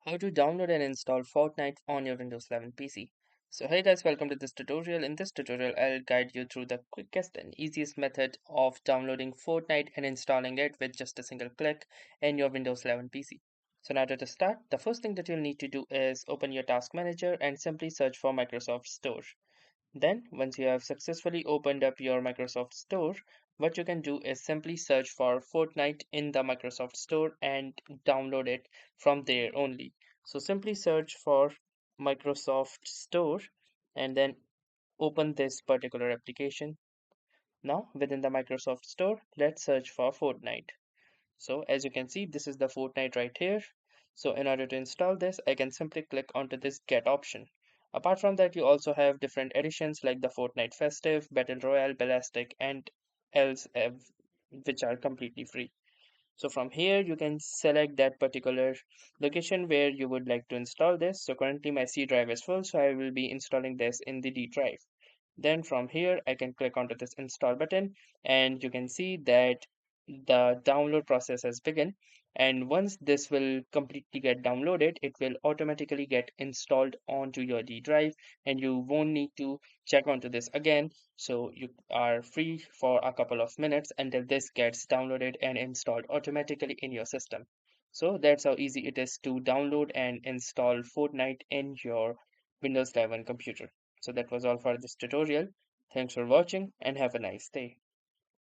How to download and install Fortnite on your Windows 11 PC. So hey guys, welcome to this tutorial. In this tutorial, I'll guide you through the quickest and easiest method of downloading Fortnite and installing it with just a single click in your Windows 11 PC. So now to start, the first thing that you'll need to do is open your task manager and simply search for Microsoft Store. Then, once you have successfully opened up your Microsoft Store, what you can do is simply search for Fortnite in the Microsoft Store and download it from there only. So simply search for Microsoft Store and then open this particular application. Now, within the Microsoft Store, let's search for Fortnite. So as you can see, this is the Fortnite right here. So in order to install this, I can simply click onto this get option. Apart from that, you also have different editions like the Fortnite Festive, Battle Royale, Ballistic, and else which are completely free. So from here, you can select that particular location where you would like to install this. So currently my C drive is full, so I will be installing this in the D drive. Then from here, I can click onto this install button and you can see that the download process has begun. And once this will completely get downloaded, it will automatically get installed onto your D drive and you won't need to check onto this again. So you are free for a couple of minutes until this gets downloaded and installed automatically in your system. So that's how easy it is to download and install Fortnite in your Windows 11 computer. So that was all for this tutorial. Thanks for watching and have a nice day.